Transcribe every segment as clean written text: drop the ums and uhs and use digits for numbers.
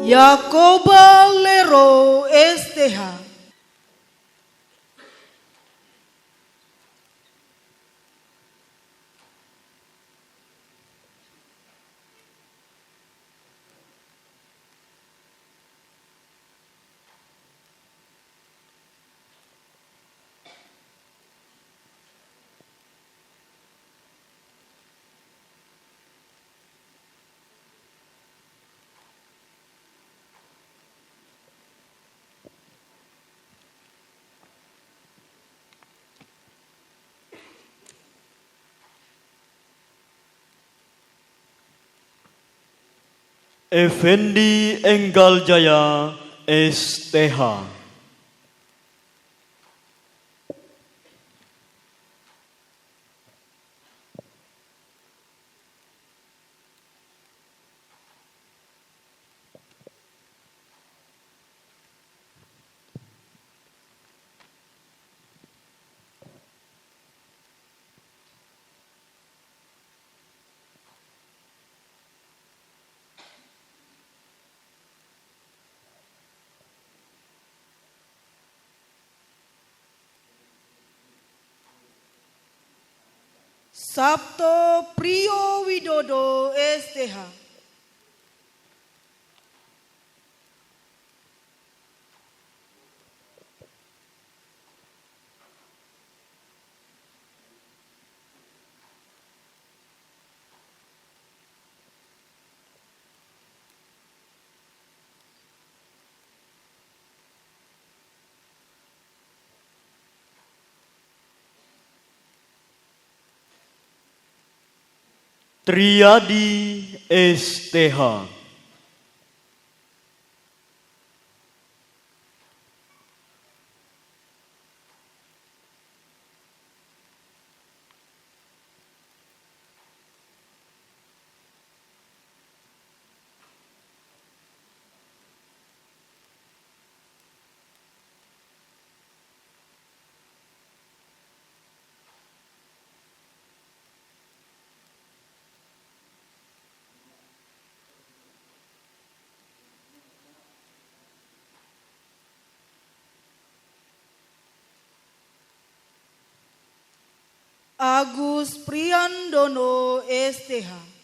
Yakoba Lero Esteha. Effendi Enggal Jaya STH. Sabto Priyo Widodo Esteha. Triadi STH. Agus Priyandono Esteha.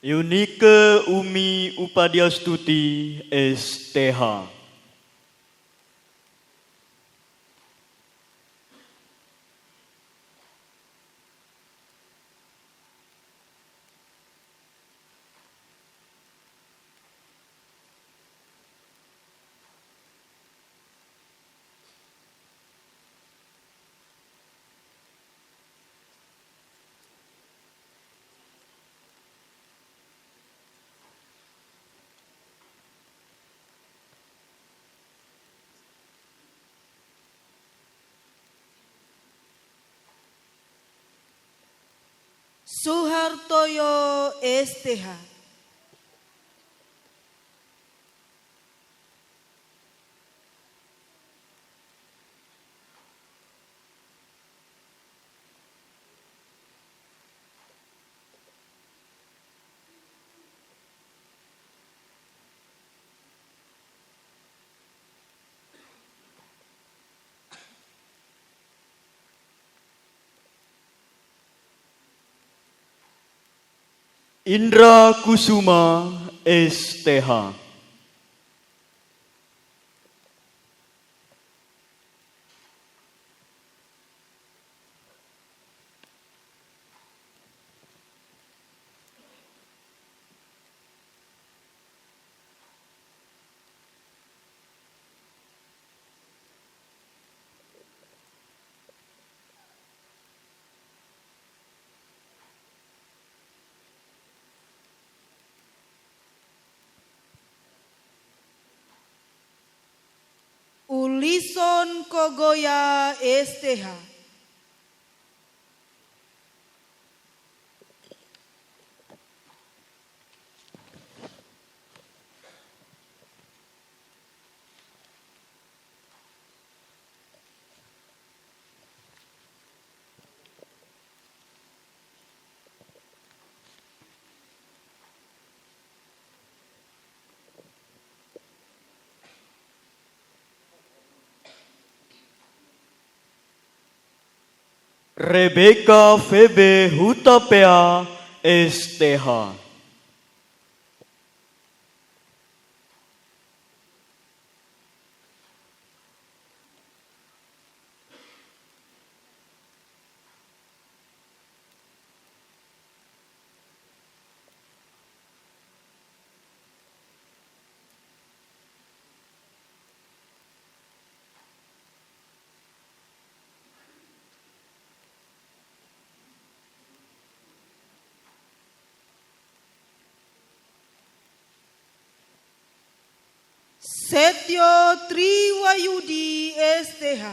Yunike Umi Upadyastuti STH. Suhartoyo Esteha. Indra Kusuma STH. Ulison Kogoya Esteha. Rebecca Febe Hutapea STH. Setyo Triwayudi STH.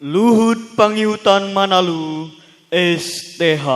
Luhut Pangiutan Manalu STH.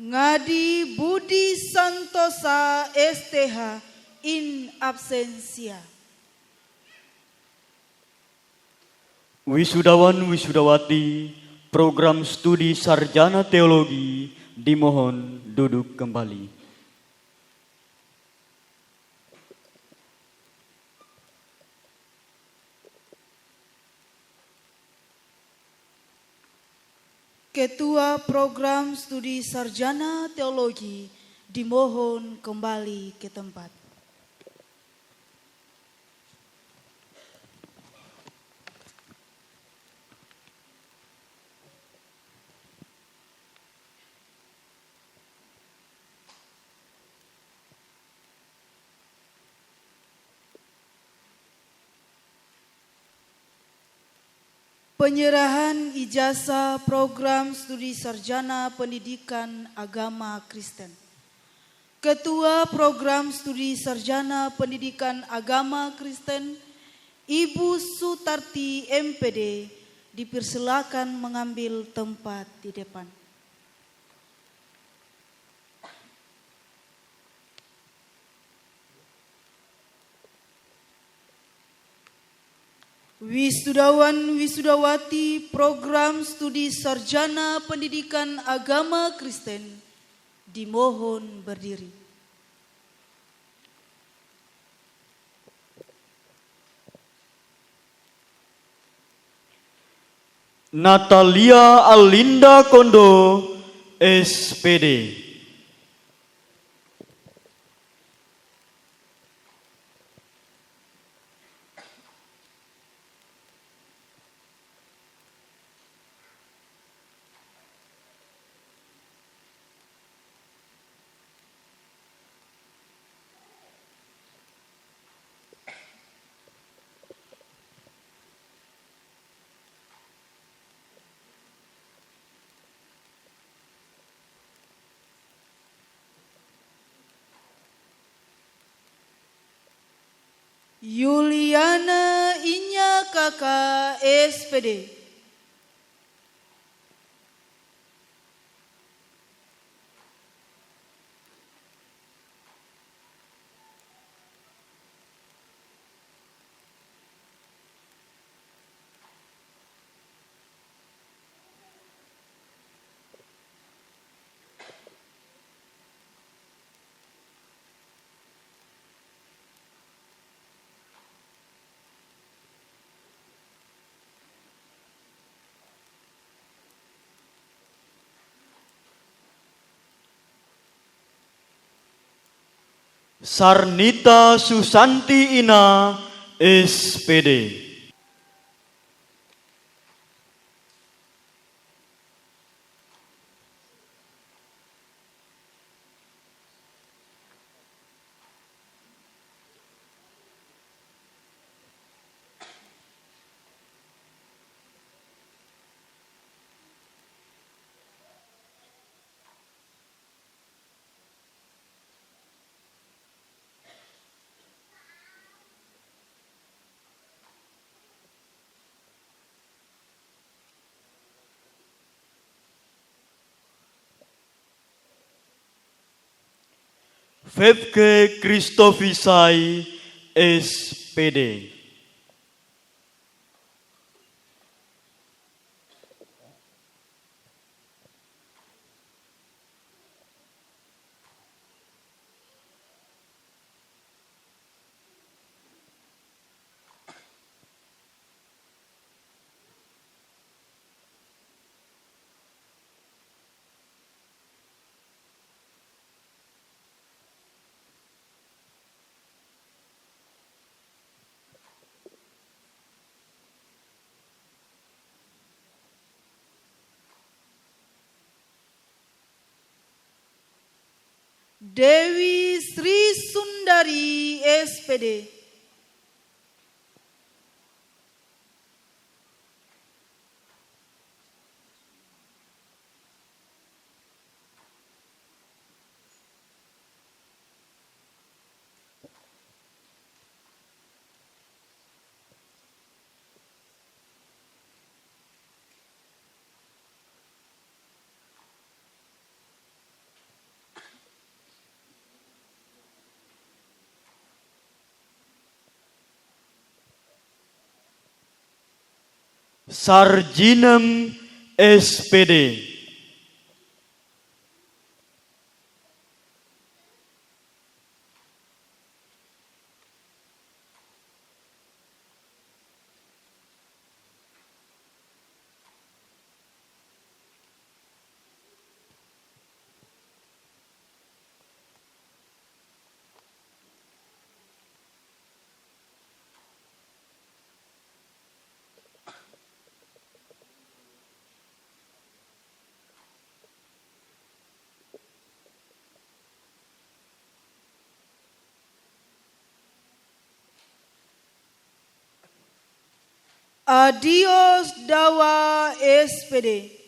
Ngadi Budi Santosa STH in absentia. Wisudawan Wisudawati program studi sarjana teologi dimohon duduk kembali. Ketua Program Studi Sarjana Teologi dimohon kembali ke tempat. Penyerahan ijazah program studi sarjana pendidikan agama Kristen. Ketua Program Studi Sarjana Pendidikan Agama Kristen, Ibu Sutarti MPD, dipersilakan mengambil tempat di depan. Wisudawan Wisudawati Program Studi Sarjana Pendidikan Agama Kristen dimohon berdiri. Natalia Alinda Kondo SPD. Yuliana Inya Kakak SPD. Sarnita Susanti Ina, SPD. Febke Christofisai, SPD. Dewi Sri Sundari, SPD. Sarjinem, SPD. Adios Dawa, SPD.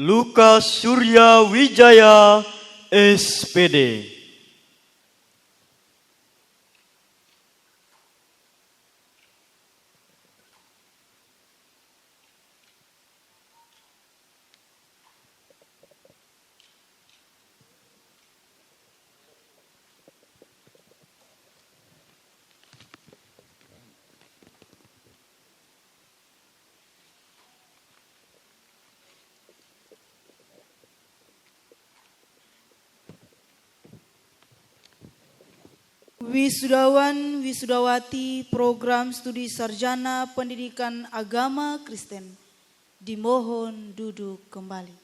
Lukas Surya Wijaya, SPD. Wisudawan Wisudawati Program Studi Sarjana Pendidikan Agama Kristen, dimohon duduk kembali.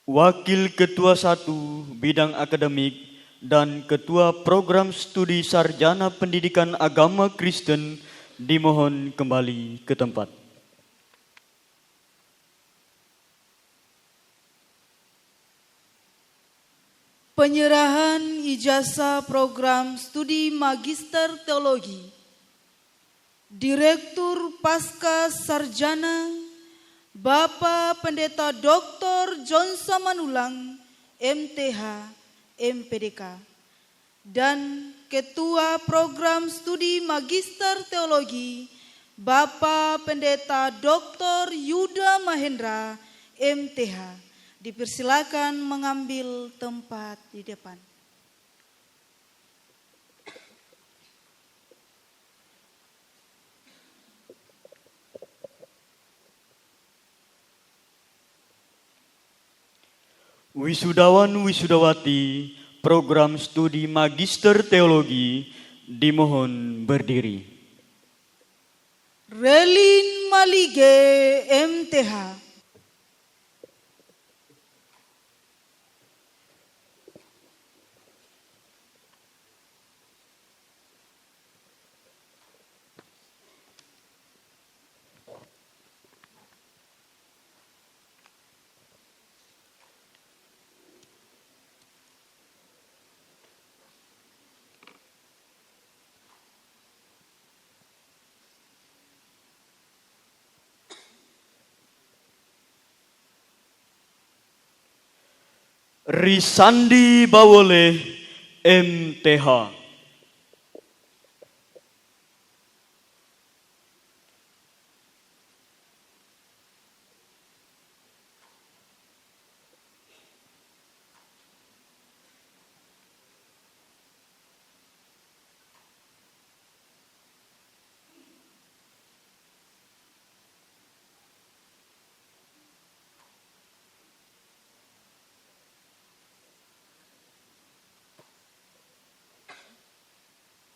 Wakil Ketua 1 Bidang Akademik dan Ketua Program Studi Sarjana Pendidikan Agama Kristen dimohon kembali ke tempat. Penyerahan ijazah program studi Magister Teologi Direktur Pasca Sarjana Bapak Pendeta Dr. John Samanulang, MTH, MPDK, dan Ketua Program Studi Magister Teologi Bapak Pendeta Dr. Yuda Mahendra, MTH, dipersilakan mengambil tempat di depan. Wisudawan-wisudawati program studi Magister Teologi dimohon berdiri. Relin Malige, MTH. Risandi Bawoleh, MTH.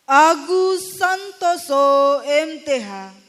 Agus Santoso, MTH.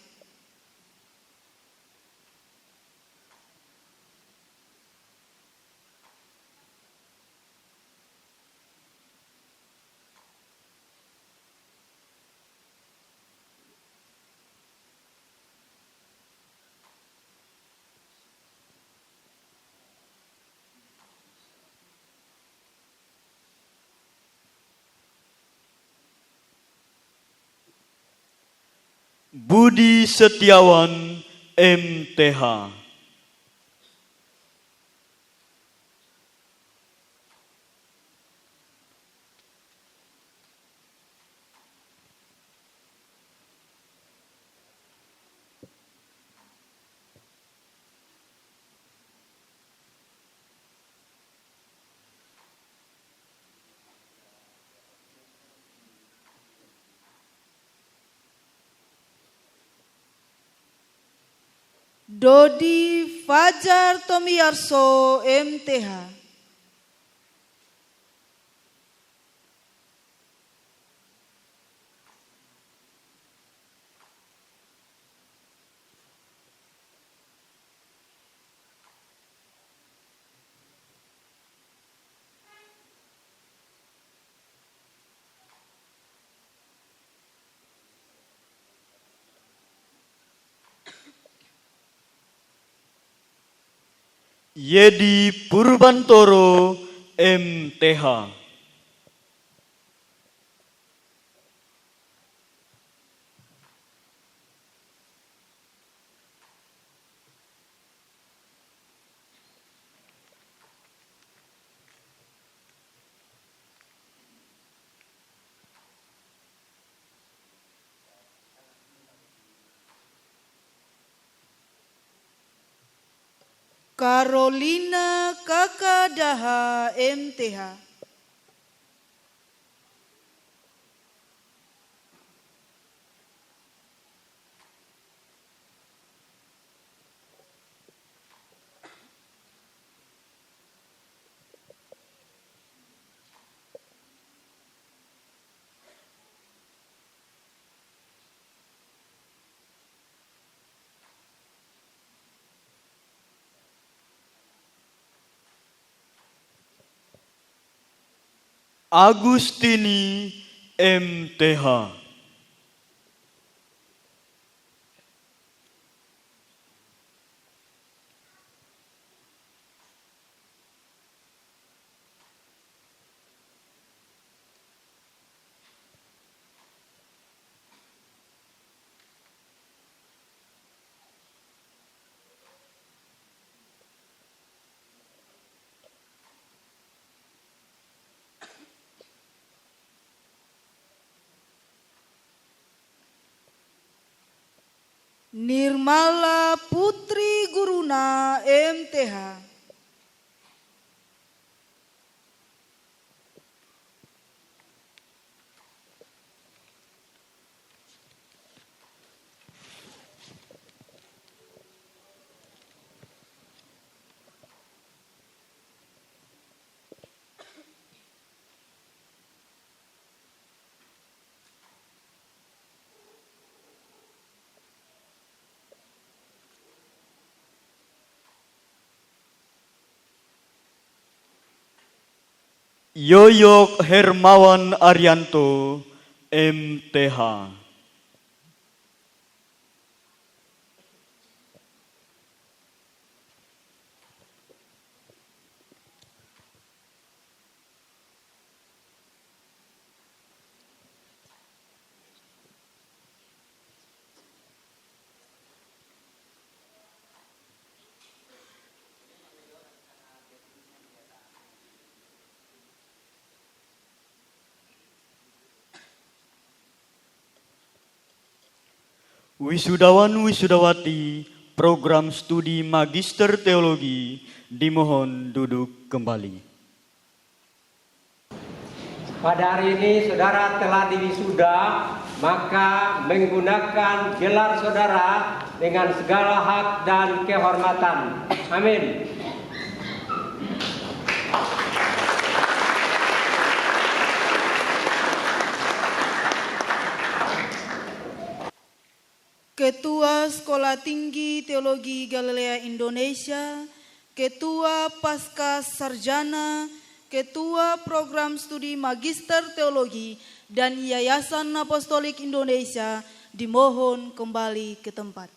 Budi Setiawan, MTH. Dodi Fajar Tomiyarso, MTH. Yedi Purbantoro, MTH. Carolina Kakadaha, MTH. Agustini, MTH. Nirmala Putri Guruna MTH. Yoyok Hermawan Arianto, MTH. Wisudawan-wisudawati program studi Magister Teologi dimohon duduk kembali. Pada hari ini saudara telah diwisuda, maka menggunakan gelar saudara dengan segala hak dan kehormatan. Amin. Ketua Sekolah Tinggi Teologi Galilea Indonesia, Ketua Pasca Sarjana, Ketua Program Studi Magister Teologi, dan Yayasan Apostolik Indonesia dimohon kembali ke tempat.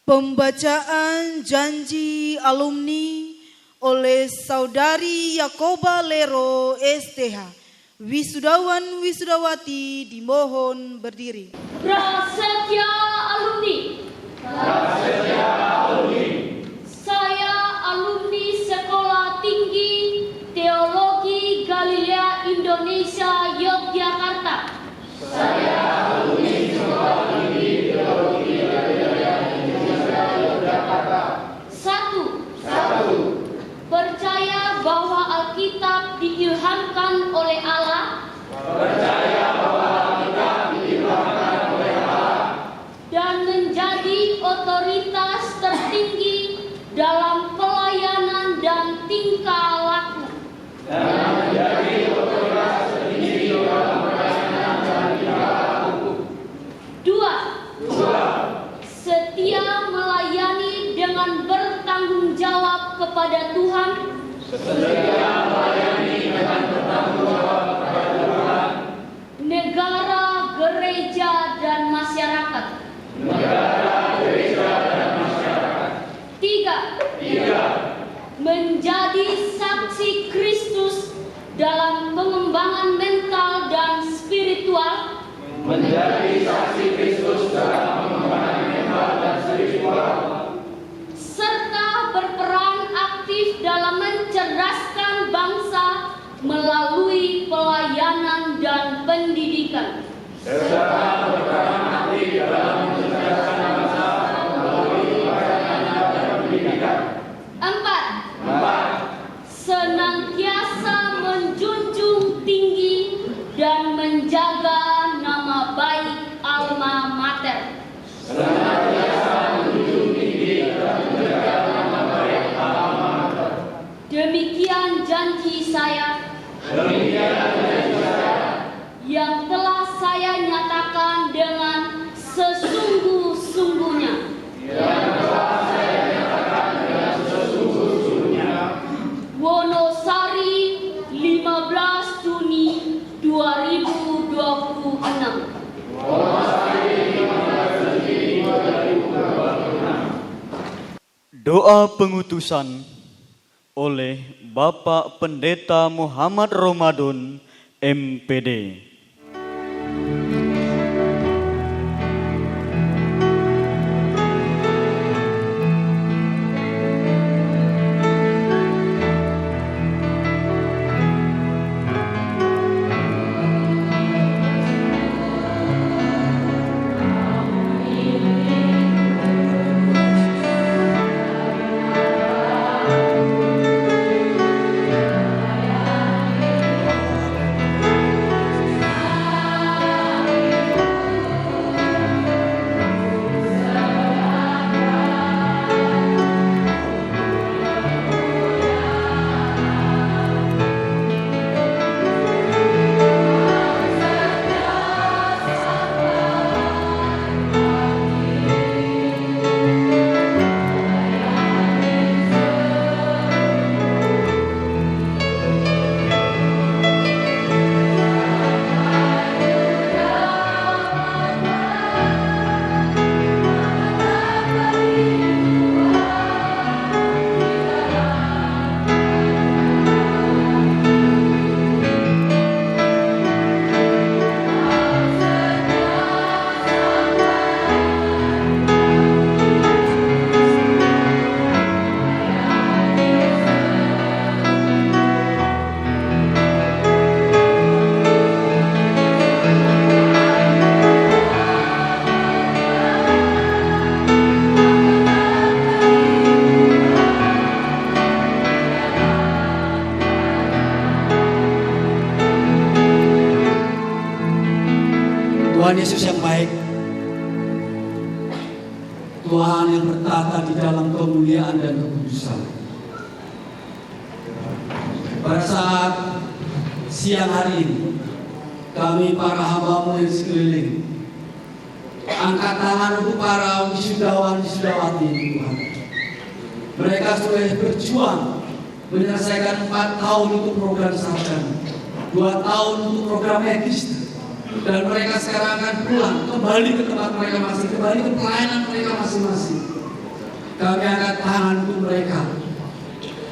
Pembacaan janji alumni oleh Saudari Yakoba Lero STH. Wisudawan-wisudawati dimohon berdiri. Prasetya alumni. Prasetya alumni. Saya alumni Sekolah Tinggi Teologi Galilea Indonesia Yogyakarta. Saya alumni Sekolah Tinggi Teologi Galilea Indonesia Yogyakarta. Satu. Percaya bahwa Alkitab diilhamkan oleh Allah. Percaya bahwa Alkitab diilhamkan oleh Allah. Dan menjadi otoritas tertinggi dalam pelayanan dan tingkah laku. Dan menjadi otoritas tertinggi dalam pelayanan dan tingkah laku. Dua. Dua. Setia melayani dengan bertanggung jawab kepada Tuhan. Setia melayani dengan bertanggung jawab kepada Tuhan, Negara, gereja, dan masyarakat. negara, gereja, dan masyarakat. Tiga. Tiga. Menjadi saksi Kristus dalam pengembangan mental dan spiritual. Menjadi saksi Kristus dalam pengembangan mental dan spiritual. Serta berperan aktif dalam mencerdaskan bangsa melalui pelayanan dan pendidikan. Serta berperan aktif dalam mencerdaskan bangsa melalui pelayanan dan pendidikan. Empat. Empat. Senantiasa menjunjung tinggi dan menjaga nama baik alma mater. Senantiasa menjunjung tinggi dan menjaga nama baik alma mater. Demikian janji saya Demikian janji saya yang telah saya nyatakan dengan sesungguh-sungguhnya. yang telah saya nyatakan dengan sesungguh-sungguhnya. Wonosari 15 Juni 2026. Doa pengutusan oleh Bapak Pendeta Muhammad Ramadan, MPD. Tuhan Yesus yang baik, Tuhan yang bertata di dalam kemuliaan dan kekudusan. Pada saat siang hari ini, kami para hamba-Mu yang sekeliling angkat tangan untuk para wisudawan wisudawati Tuhan. Mereka sudah berjuang menyelesaikan 4 tahun untuk program sarjana, 2 tahun untuk program magister, dan mereka sekarang akan pulang kembali ke tempat mereka masing, kembali ke pelayanan mereka masing-masing. Kami angkat tangan untuk mereka.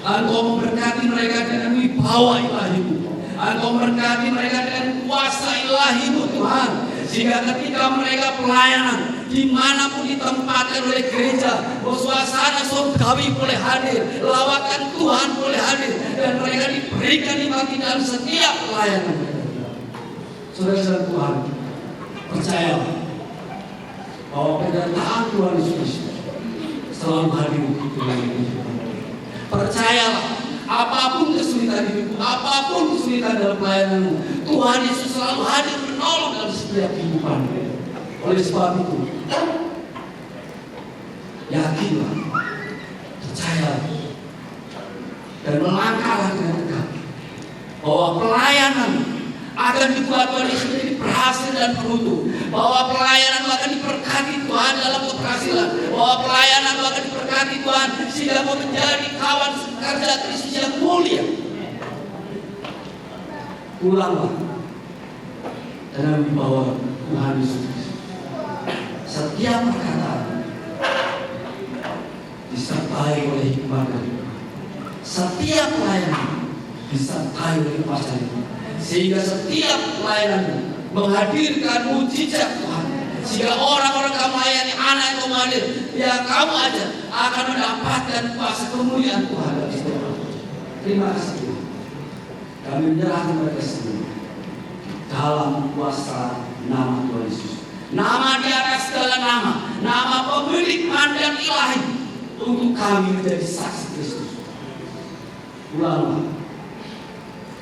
Engkau memberkati mereka dengan wibawa ilahi-Mu. Engkau memberkati mereka dengan kuasa ilahi-Mu Tuhan, sehingga ketika mereka pelayanan dimanapun ditempatkan oleh gereja, suasana surgawi boleh hadir, lawatan Tuhan boleh hadir, dan mereka diberikan nikmat dalam setiap pelayanan. Saudara-saudara Tuhan, percayalah bahwa kedatangan Tuhan Yesus selalu hadir untuk dalam kehidupan. Percayalah, apapun kesulitan hidupmu, apapun kesulitan dalam pelayananmu, Tuhan Yesus selalu hadir menolong dalam setiap kehidupan. Oleh sebab itu, yakinlah, percayalah, dan melangkahlah dengan tegak bahwa pelayanan akan dibuat Tuhan Yesus menjadi berhasil dan berutuh, bahwa pelayanan akan diberkati Tuhan dalam keberhasilan, bahwa pelayanan akan diberkati Tuhan sehingga mau menjadi kawan kerja Kristus yang mulia. Pulanglah dalam wibawa Tuhan Yesus. Setiap perkataan disertai oleh hikmat dari Tuhan. Setiap pelayanan disertai oleh kuasa Tuhan, sehingga setiap pelayanan menghadirkan mujizat Tuhan, sehingga orang-orang kamu layani, anak yang kamu hadir, yang kamu ajar akan mendapatkan kuasa kemuliaan Tuhan. Terima kasih Tuhan. Kami menyerahkan mereka semua dalam kuasa nama Tuhan Yesus. Nama di atas segala nama, nama pemilik mandat ilahi, untuk kami menjadi saksi Kristus. Ulanglah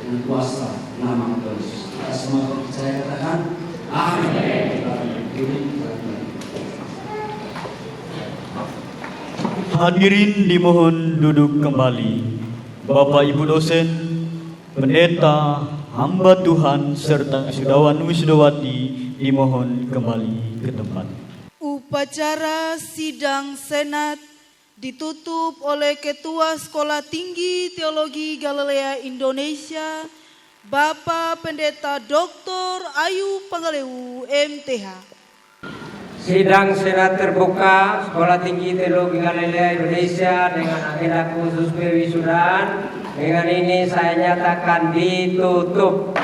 dengan kuasa nama Tuhan Yesus. Kita semua percaya, katakan amin. Hadirin dimohon duduk kembali. Bapak Ibu dosen, pendeta, hamba Tuhan serta wisudawan wisudawati dimohon kembali ke tempat. Upacara sidang Senat ditutup oleh Ketua Sekolah Tinggi Teologi Galilea Indonesia, Bapak Pendeta Dr. Ayu Pangalewu, MTH. Sidang Senat terbuka Sekolah Tinggi Teologi Galilea Indonesia dengan agenda khusus pewisudan. Dengan ini saya nyatakan ditutup.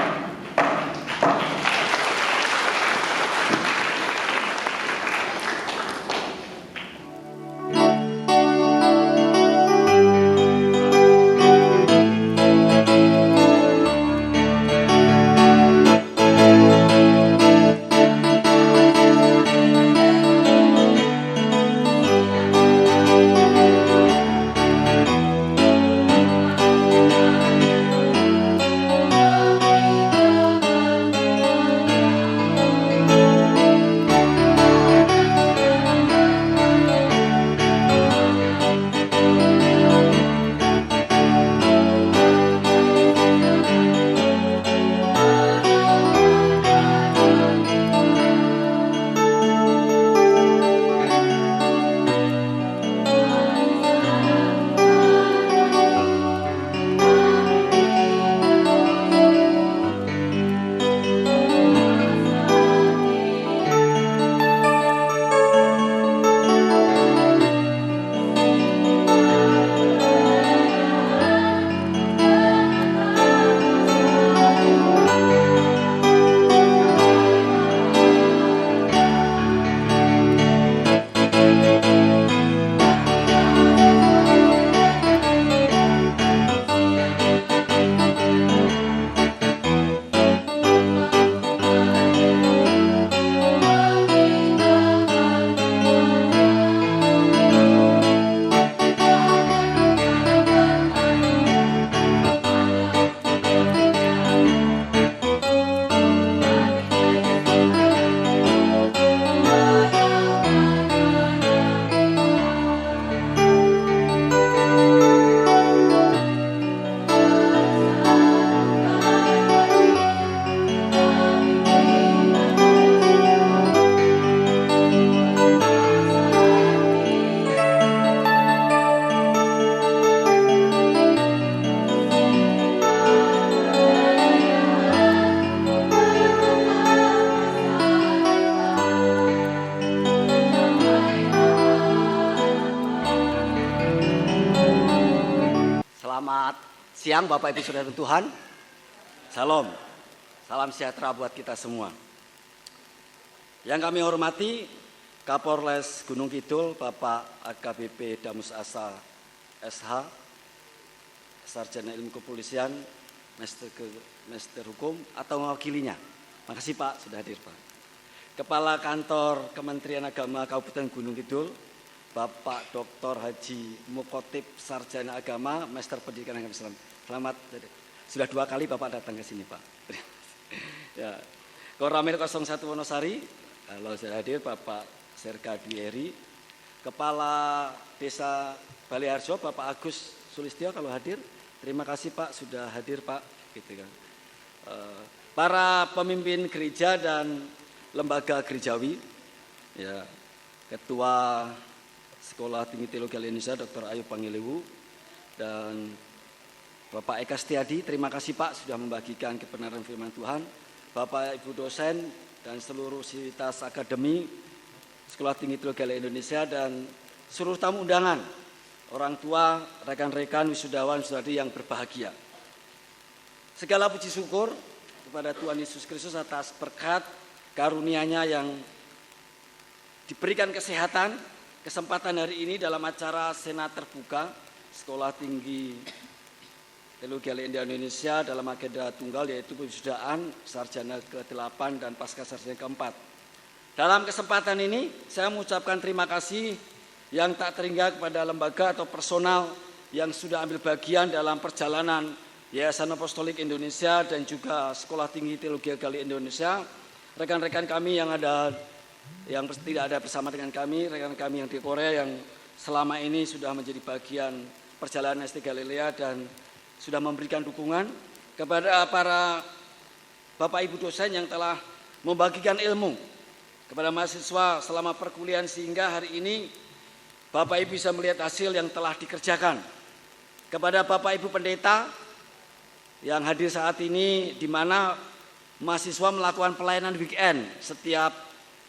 siang Bapak Ibu Saudara Tuhan. Salam. Salam sejahtera buat kita semua. Yang kami hormati Kapolres Gunung Kidul Bapak AKBP Damus Asa SH, Sarjana Ilmu Kepolisian, Master Hukum atau mewakilinya. Makasih Pak sudah hadir Pak. Kepala Kantor Kementerian Agama Kabupaten Gunung Kidul Bapak Dr. Haji Mukotip Sarjana Agama, Master Pendidikan Agama Islam. Selamat. Sudah 2 kali Bapak datang ke sini Pak. Ya. Koramil 01 Wonosari, kalau sudah hadir Bapak Serka Dwieri. Kepala Desa Baliharjo Bapak Agus Sulistyo kalau hadir. Terima kasih Pak sudah hadir Pak. Gitu kan. Para pemimpin gereja dan lembaga gerejawi, ya, Ketua Sekolah Tinggi Teologi Indonesia Dr. Ayu Pangilewu dan Bapak Eka Setiadi, terima kasih Pak sudah membagikan kebenaran firman Tuhan. Bapak Ibu dosen dan seluruh sivitas akademi Sekolah Tinggi Teologi Indonesia dan seluruh tamu undangan, orang tua, rekan-rekan wisudawan wisudawan yang berbahagia. Segala puji syukur kepada Tuhan Yesus Kristus atas berkat karunia-Nya yang diberikan kesehatan, kesempatan hari ini dalam acara Senat Terbuka Sekolah Tinggi Teologi Indonesia dalam agenda tunggal yaitu wisudawan sarjana ke-8 dan pasca sarjana ke-4. Dalam kesempatan ini saya mengucapkan terima kasih yang tak terhingga kepada lembaga atau personal yang sudah ambil bagian dalam perjalanan Yayasan Apostolik Indonesia dan juga Sekolah Tinggi Teologi Indonesia. Rekan-rekan kami yang tidak ada bersama dengan kami, rekan kami yang di Korea yang selama ini sudah menjadi bagian perjalanan SD Galilea dan sudah memberikan dukungan kepada para Bapak Ibu dosen yang telah membagikan ilmu kepada mahasiswa selama perkuliahan sehingga hari ini Bapak Ibu bisa melihat hasil yang telah dikerjakan. Kepada Bapak Ibu pendeta yang hadir saat ini di mana mahasiswa melakukan pelayanan weekend setiap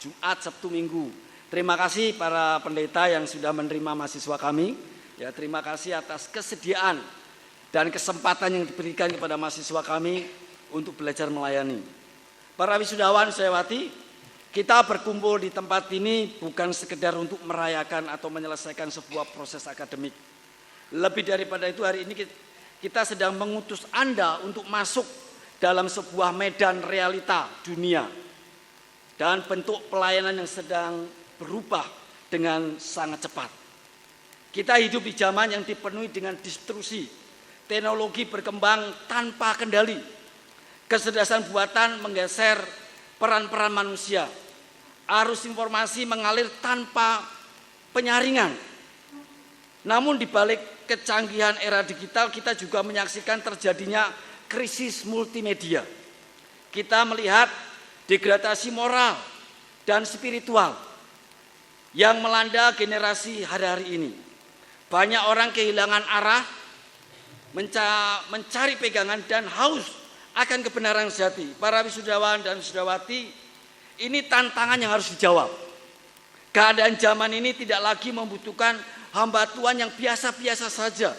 Jumat, Sabtu, Minggu. Terima kasih para pendeta yang sudah menerima mahasiswa kami. Ya, terima kasih atas kesediaan dan kesempatan yang diberikan kepada mahasiswa kami untuk belajar melayani. Para wisudawan wisudawati, kita berkumpul di tempat ini bukan sekedar untuk merayakan atau menyelesaikan sebuah proses akademik. Lebih daripada itu hari ini kita sedang mengutus Anda untuk masuk dalam sebuah medan realita dunia dan bentuk pelayanan yang sedang berubah dengan sangat cepat. Kita hidup di zaman yang dipenuhi dengan disrupsi. Teknologi berkembang tanpa kendali. Kecerdasan buatan menggeser peran-peran manusia. Arus informasi mengalir tanpa penyaringan. Namun di balik kecanggihan era digital kita juga menyaksikan terjadinya krisis multimedia. Kita melihat degradasi moral dan spiritual yang melanda generasi hari-hari ini. Banyak orang kehilangan arah, mencari pegangan dan haus akan kebenaran sejati. Para wisudawan dan wisudawati, ini tantangan yang harus dijawab. Keadaan zaman ini tidak lagi membutuhkan hamba Tuhan yang biasa-biasa saja.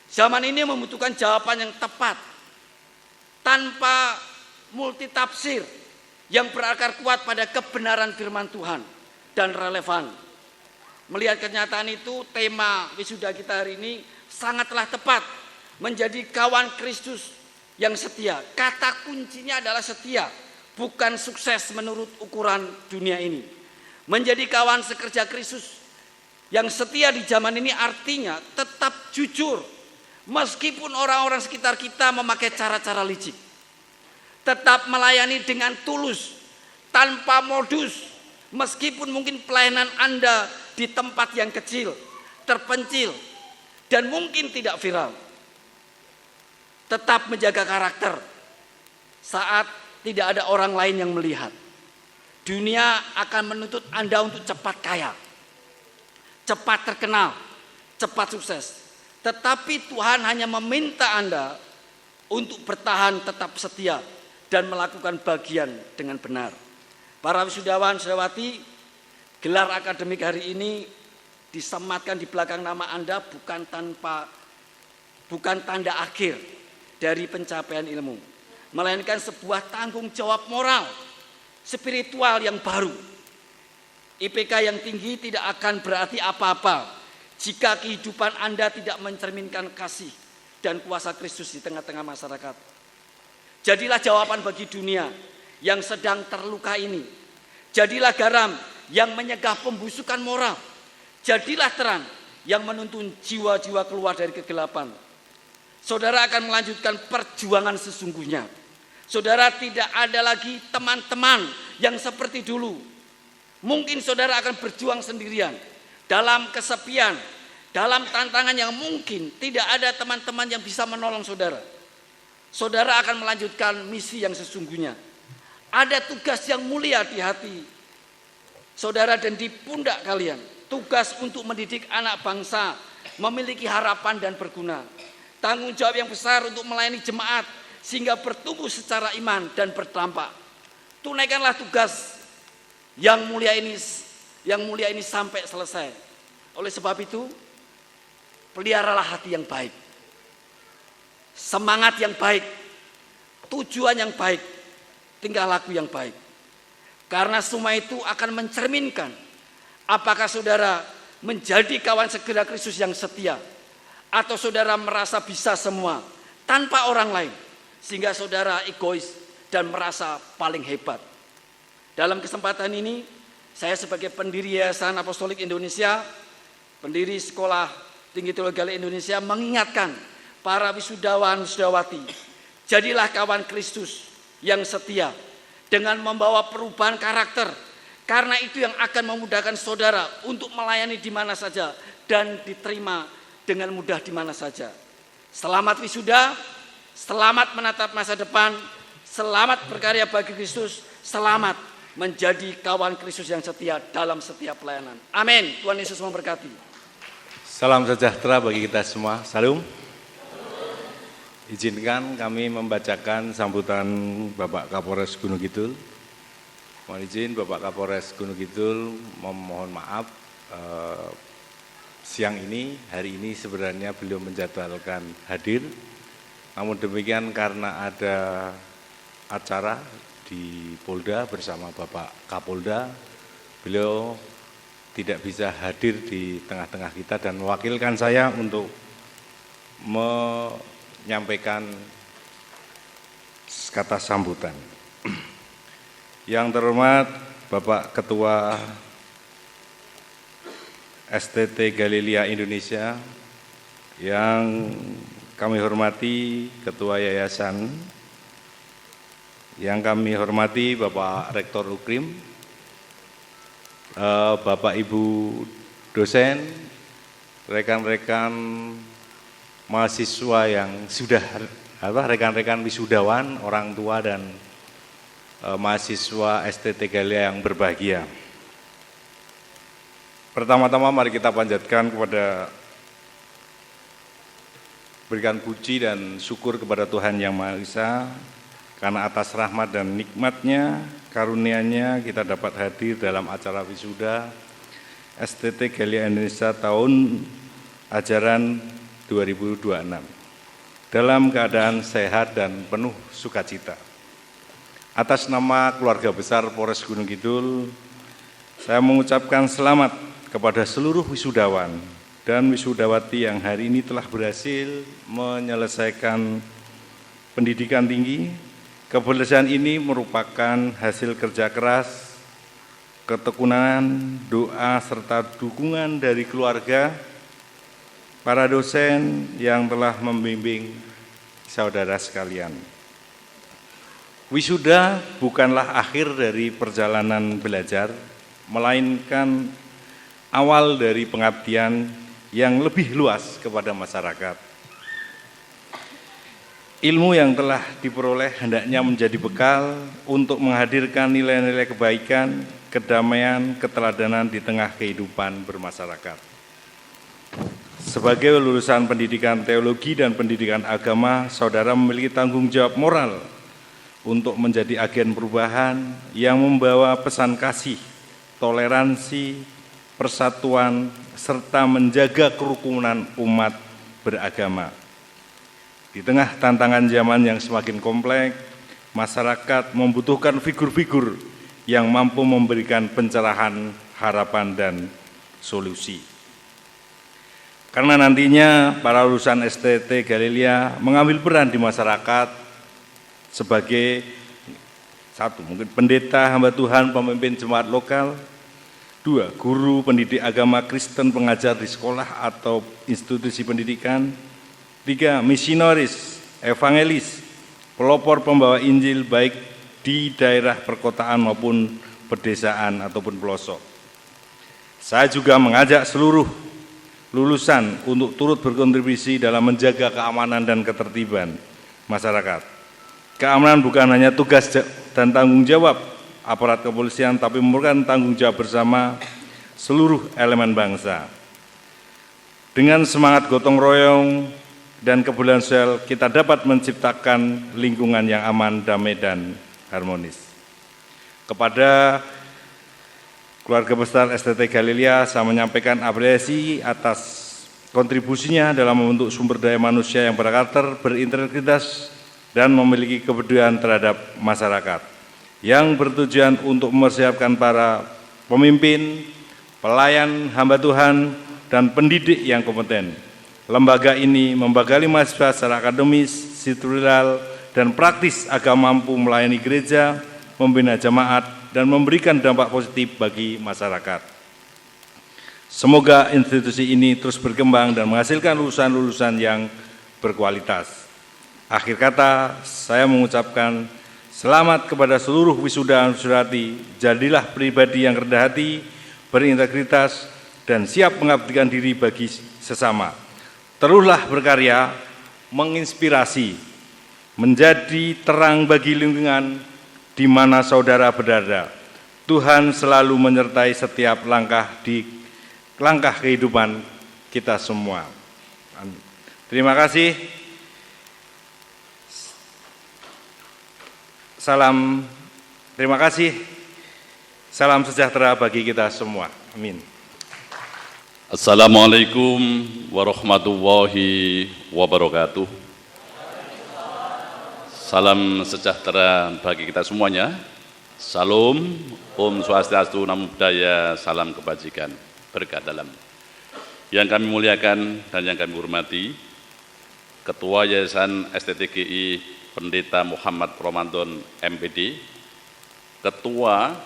Zaman ini membutuhkan jawaban yang tepat, tanpa multitafsir, yang berakar kuat pada kebenaran firman Tuhan dan relevan. Melihat kenyataan itu, tema wisuda kita hari ini sangatlah tepat. Menjadi kawan Kristus yang setia. Kata kuncinya adalah setia, bukan sukses menurut ukuran dunia ini. Menjadi kawan sekerja Kristus yang setia di zaman ini artinya tetap jujur meskipun orang-orang sekitar kita memakai cara-cara licik. Tetap melayani dengan tulus, tanpa modus, meskipun mungkin pelayanan Anda di tempat yang kecil, terpencil, dan mungkin tidak viral. Tetap menjaga karakter saat tidak ada orang lain yang melihat. Dunia akan menuntut Anda untuk cepat kaya, cepat terkenal, cepat sukses. Tetapi Tuhan hanya meminta Anda untuk bertahan tetap setia dan melakukan bagian dengan benar. Para wisudawan wisudawati, gelar akademik hari ini disematkan di belakang nama Anda bukan tanpa bukan tanda akhir dari pencapaian ilmu, melainkan sebuah tanggung jawab moral, spiritual yang baru. IPK yang tinggi tidak akan berarti apa-apa jika kehidupan Anda tidak mencerminkan kasih dan kuasa Kristus di tengah-tengah masyarakat. Jadilah jawaban bagi dunia yang sedang terluka ini. Jadilah garam yang menyegah pembusukan moral. Jadilah terang yang menuntun jiwa-jiwa keluar dari kegelapan. Saudara akan melanjutkan perjuangan sesungguhnya. Saudara tidak ada lagi teman-teman yang seperti dulu. Mungkin saudara akan berjuang sendirian dalam kesepian, dalam tantangan yang mungkin tidak ada teman-teman yang bisa menolong saudara. Saudara akan melanjutkan misi yang sesungguhnya. Ada tugas yang mulia di hati saudara dan di pundak kalian. Tugas untuk mendidik anak bangsa memiliki harapan dan berguna. Tanggung jawab yang besar untuk melayani jemaat sehingga bertumbuh secara iman dan berdampak. Tunaikanlah tugas yang mulia ini sampai selesai. Oleh sebab itu, peliharalah hati yang baik, semangat yang baik, tujuan yang baik, tingkah laku yang baik. Karena semua itu akan mencerminkan apakah saudara menjadi kawan segera Kristus yang setia, atau saudara merasa bisa semua tanpa orang lain, sehingga saudara egois dan merasa paling hebat. Dalam kesempatan ini, saya sebagai pendiri Yayasan Apostolik Indonesia, pendiri Sekolah Tinggi Teologi Galilea Indonesia, mengingatkan para wisudawan-wisudawati, jadilah kawan Kristus yang setia dengan membawa perubahan karakter, karena itu yang akan memudahkan saudara untuk melayani di mana saja dan diterima dengan mudah di mana saja. Selamat wisuda, selamat menatap masa depan, selamat berkarya bagi Kristus, selamat menjadi kawan Kristus yang setia dalam setiap pelayanan. Amin. Tuhan Yesus memberkati. Salam sejahtera bagi kita semua. Salam. Izinkan kami membacakan sambutan Bapak Kapolres Gunung Kidul. Mohon izin Bapak Kapolres Gunung Kidul memohon maaf siang ini, hari ini sebenarnya beliau menjadwalkan hadir. Namun demikian karena ada acara di Polda bersama Bapak Kapolda, beliau tidak bisa hadir di tengah-tengah kita dan mewakilkan saya untuk menyampaikan kata sambutan. Yang terhormat Bapak Ketua STT Galilea Indonesia, yang kami hormati Ketua Yayasan, yang kami hormati Bapak Rektor Ukrim, Bapak Ibu dosen, rekan-rekan mahasiswa yang sudah rekan-rekan wisudawan, orang tua dan mahasiswa STT Galilea yang berbahagia. Pertama-tama mari kita panjatkan berikan puji dan syukur kepada Tuhan Yang Maha Esa, karena atas rahmat dan nikmatnya, karunia-Nya kita dapat hadir dalam acara wisuda STT Galilea Indonesia tahun ajaran 2026 dalam keadaan sehat dan penuh sukacita. Atas nama keluarga besar Polres Gunung Kidul, saya mengucapkan selamat kepada seluruh wisudawan dan wisudawati yang hari ini telah berhasil menyelesaikan pendidikan tinggi. Keberhasilan ini merupakan hasil kerja keras, ketekunan, doa, serta dukungan dari keluarga, para dosen yang telah membimbing saudara sekalian. Wisuda bukanlah akhir dari perjalanan belajar, melainkan awal dari pengabdian yang lebih luas kepada masyarakat. Ilmu yang telah diperoleh hendaknya menjadi bekal untuk menghadirkan nilai-nilai kebaikan, kedamaian, keteladanan di tengah kehidupan bermasyarakat. Sebagai lulusan pendidikan teologi dan pendidikan agama, saudara memiliki tanggung jawab moral untuk menjadi agen perubahan yang membawa pesan kasih, toleransi, persatuan, serta menjaga kerukunan umat beragama. Di tengah tantangan zaman yang semakin kompleks, masyarakat membutuhkan figur-figur yang mampu memberikan pencerahan, harapan, dan solusi. Karena nantinya para lulusan STT Galilea mengambil peran di masyarakat sebagai satu, mungkin pendeta, hamba Tuhan, pemimpin jemaat lokal. Dua, guru pendidik agama Kristen, pengajar di sekolah atau institusi pendidikan. Tiga, misionaris, evangelis, pelopor pembawa Injil baik di daerah perkotaan maupun pedesaan ataupun pelosok. Saya juga mengajak seluruh lulusan untuk turut berkontribusi dalam menjaga keamanan dan ketertiban masyarakat. Keamanan bukan hanya tugas dan tanggung jawab aparat kepolisian, tapi merupakan tanggung jawab bersama seluruh elemen bangsa. Dengan semangat gotong royong dan kepedulian sosial, kita dapat menciptakan lingkungan yang aman, damai, dan harmonis. Kepada keluarga besar STT Galilea, saya menyampaikan apresiasi atas kontribusinya dalam membentuk sumber daya manusia yang berkarakter, berintegritas, dan memiliki kepedulian terhadap masyarakat, yang bertujuan untuk mempersiapkan para pemimpin, pelayan, hamba Tuhan, dan pendidik yang kompeten. Lembaga ini membekali mahasiswa secara akademis, struktural, dan praktis agar mampu melayani gereja, membina jemaat, dan memberikan dampak positif bagi masyarakat. Semoga institusi ini terus berkembang dan menghasilkan lulusan-lulusan yang berkualitas. Akhir kata, saya mengucapkan selamat kepada seluruh wisuda dan wisudati. Jadilah pribadi yang rendah hati, berintegritas, dan siap mengabdikan diri bagi sesama. Teruslah berkarya, menginspirasi, menjadi terang bagi lingkungan di mana saudara berada. Tuhan selalu menyertai setiap langkah kehidupan kita semua. Terima kasih. Terima kasih. Salam sejahtera bagi kita semua. Amin. Assalamualaikum warahmatullahi wabarakatuh. Salam sejahtera bagi kita semuanya. Salam, Om Swastiastu, Namo Buddhaya, salam kebajikan, berkah dalam. Yang kami muliakan dan yang kami hormati, Ketua Yayasan STTGI Pendeta Muhammad Ramadan MPD, Ketua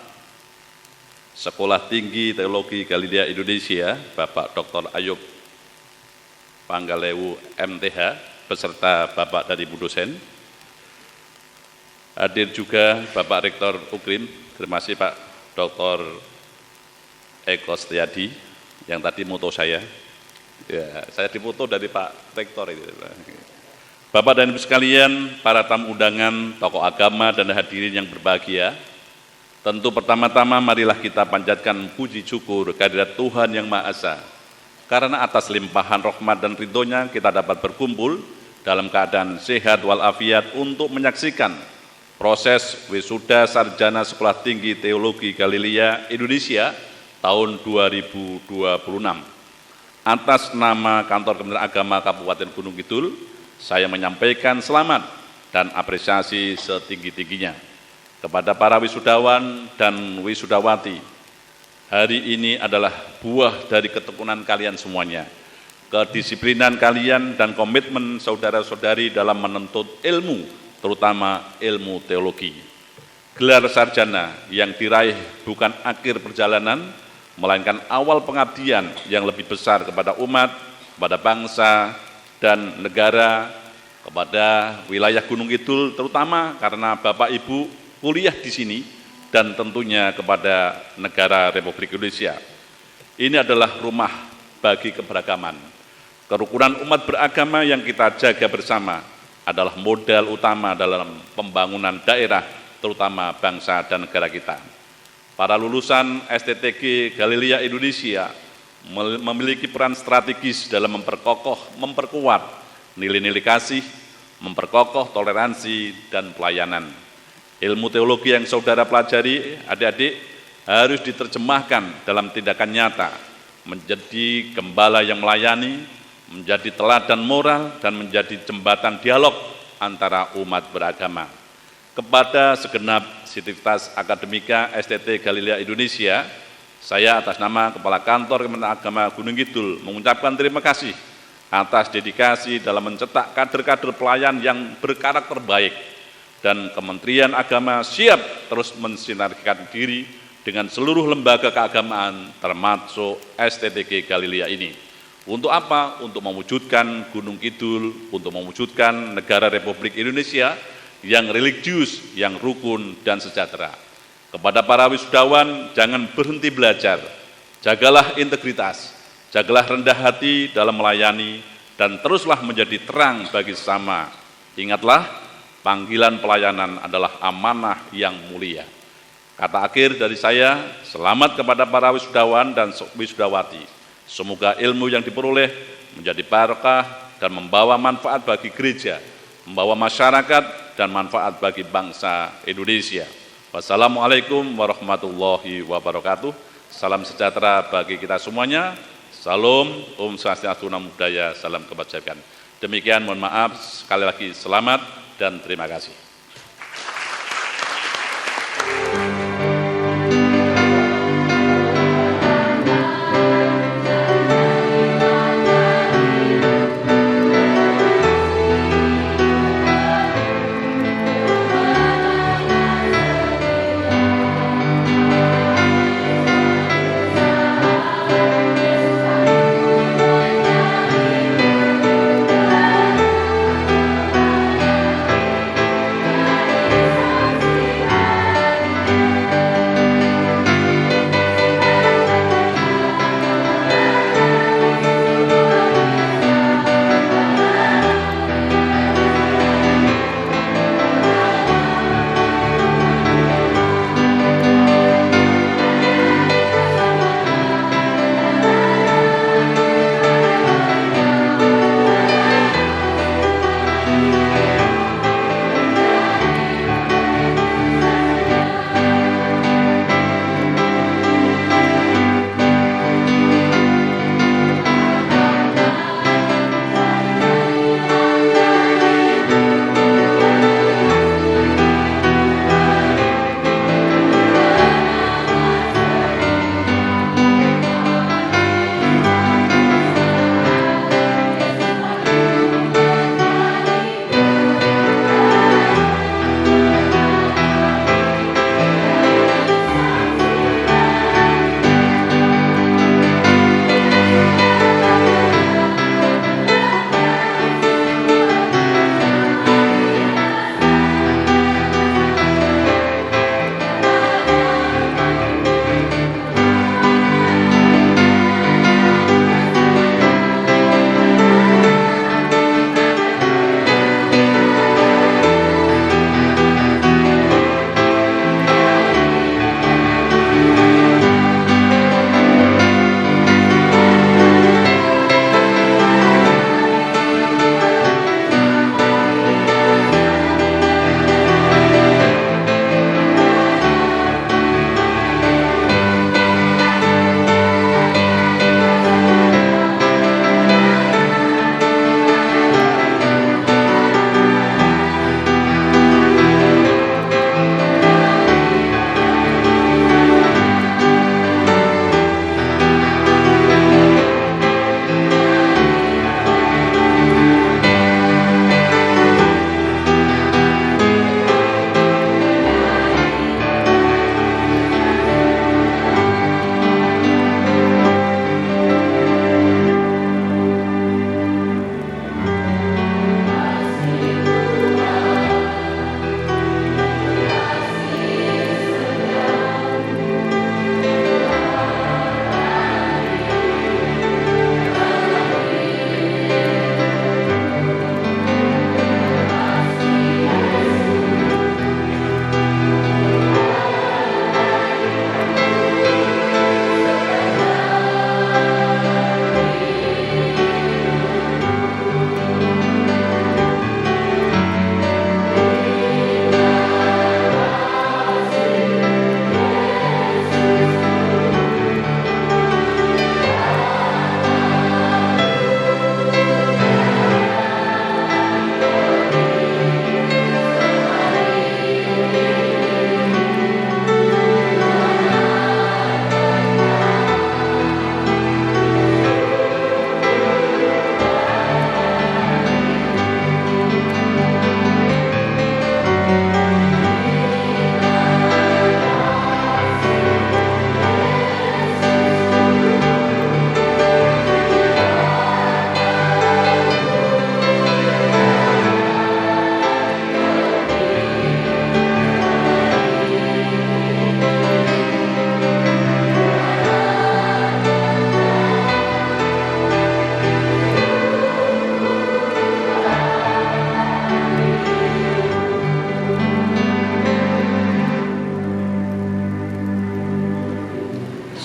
Sekolah Tinggi Teologi Galilea Indonesia, Bapak Dr. Ayub Panggalewu MTH, beserta Bapak dari Bu Dosen. Hadir juga Bapak Rektor UKRIM, terima kasih Pak Dr. Eko Setiadi, yang tadi moto saya. Ya, saya dipoto dari Pak Rektor itu. Bapak dan Ibu sekalian, para tamu undangan, tokoh agama dan hadirin yang berbahagia, tentu pertama-tama marilah kita panjatkan puji syukur kehadirat Tuhan Yang Maha Esa. Karena atas limpahan rahmat dan ridhonya kita dapat berkumpul dalam keadaan sehat walafiat untuk menyaksikan proses wisuda sarjana Sekolah Tinggi Teologi Galilea Indonesia tahun 2026. Atas nama Kantor Kementerian Agama Kabupaten Gunung Kidul, saya menyampaikan selamat dan apresiasi setinggi-tingginya kepada para wisudawan dan wisudawati. Hari ini adalah buah dari ketekunan kalian semuanya, kedisiplinan kalian dan komitmen saudara-saudari dalam menuntut ilmu, terutama ilmu teologi. Gelar sarjana yang diraih bukan akhir perjalanan, melainkan awal pengabdian yang lebih besar kepada umat, kepada bangsa dan negara, kepada wilayah Gunung Kidul, terutama karena Bapak Ibu kuliah di sini, dan tentunya kepada negara Republik Indonesia. Ini adalah rumah bagi keberagaman. Kerukunan umat beragama yang kita jaga bersama adalah modal utama dalam pembangunan daerah, terutama bangsa dan negara kita. Para lulusan STTG Galilea Indonesia memiliki peran strategis dalam memperkuat nilai-nilai kasih, memperkokoh toleransi dan pelayanan. Ilmu teologi yang saudara pelajari, adik-adik, harus diterjemahkan dalam tindakan nyata, menjadi gembala yang melayani, menjadi teladan moral dan menjadi jembatan dialog antara umat beragama. Kepada segenap sivitas akademika STT Galilea Indonesia, saya atas nama Kepala Kantor Kementerian Agama Gunung Kidul mengucapkan terima kasih atas dedikasi dalam mencetak kader-kader pelayan yang berkarakter baik, dan Kementerian Agama siap terus mensinergikan diri dengan seluruh lembaga keagamaan termasuk STTG Galilea ini. Untuk apa? Untuk mewujudkan Gunung Kidul, untuk mewujudkan negara Republik Indonesia yang religius, yang rukun dan sejahtera. Kepada para wisudawan, jangan berhenti belajar, jagalah integritas, jagalah rendah hati dalam melayani, dan teruslah menjadi terang bagi sesama. Ingatlah, panggilan pelayanan adalah amanah yang mulia. Kata akhir dari saya, selamat kepada para wisudawan dan wisudawati. Semoga ilmu yang diperoleh menjadi barokah dan membawa manfaat bagi gereja, membawa masyarakat, dan manfaat bagi bangsa Indonesia. Wassalamualaikum warahmatullahi wabarakatuh. Salam sejahtera bagi kita semuanya. Salam, Om Swastiastu, Namo Buddhaya, salam kebajikan. Demikian, mohon maaf, sekali lagi selamat dan terima kasih.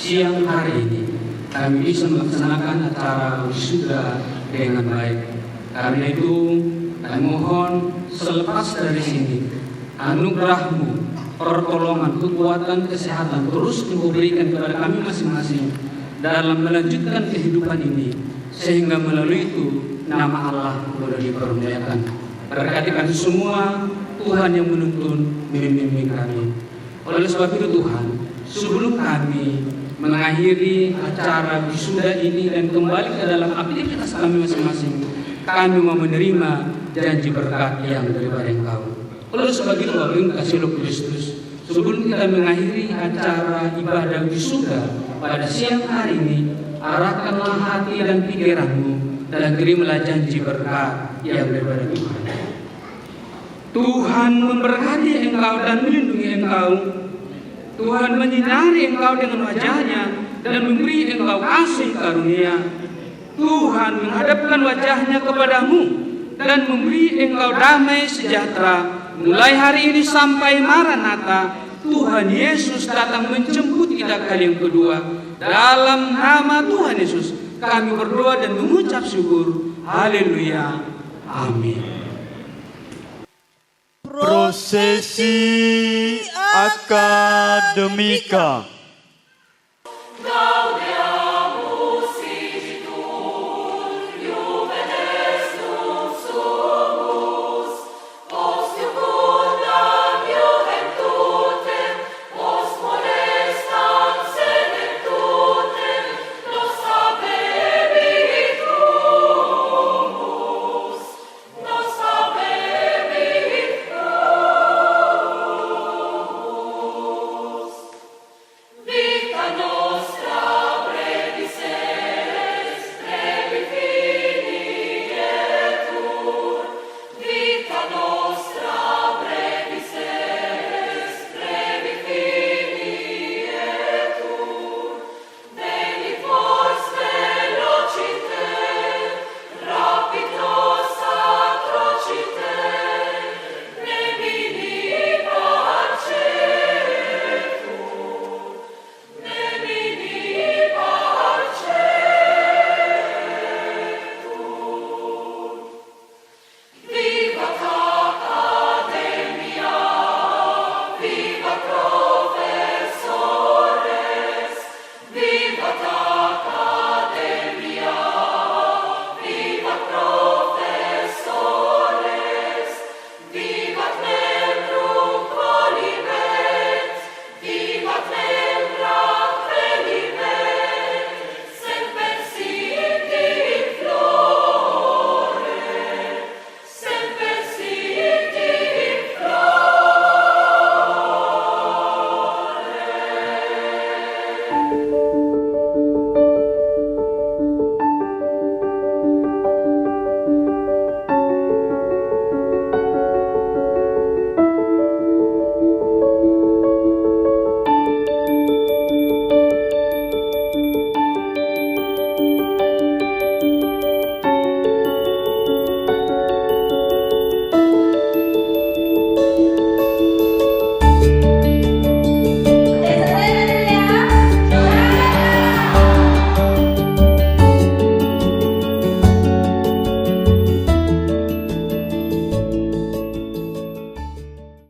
siang hari ini kami bisa melaksanakan acara wisuda dengan baik. Karena itu kami mohon selepas dari sini anugerah-Mu, pertolongan, kekuatan, kesehatan terus Engkau berikan kepada kami masing-masing dalam melanjutkan kehidupan ini, sehingga melalui itu nama Allah boleh dipermuliakan. Berkati kami semua, Tuhan yang menuntun memimpin kami. Oleh sebab itu Tuhan, sebelum kami mengakhiri acara wisuda ini dan kembali ke dalam aktivitas kami masing-masing, kami mau menerima janji berkat yang daripada Engkau. Oleh sebab itu Bapak Ibu kasih Roh Kristus, sebelum kita mengakhiri acara ibadah wisuda pada siang hari ini, arahkanlah hati dan pikiranmu dan terimalah janji berkat yang daripada Tuhan. Tuhan memberkati engkau dan melindungi engkau. Tuhan menyinari engkau dengan wajahnya dan memberi engkau kasih karunia. Tuhan menghadapkan wajahnya kepadamu dan memberi engkau damai sejahtera. Mulai hari ini sampai Maranatha, Tuhan Yesus datang menjemput kita kali yang kedua. Dalam nama Tuhan Yesus kami berdoa dan mengucap syukur. Haleluya. Amin. Prosesi akademika.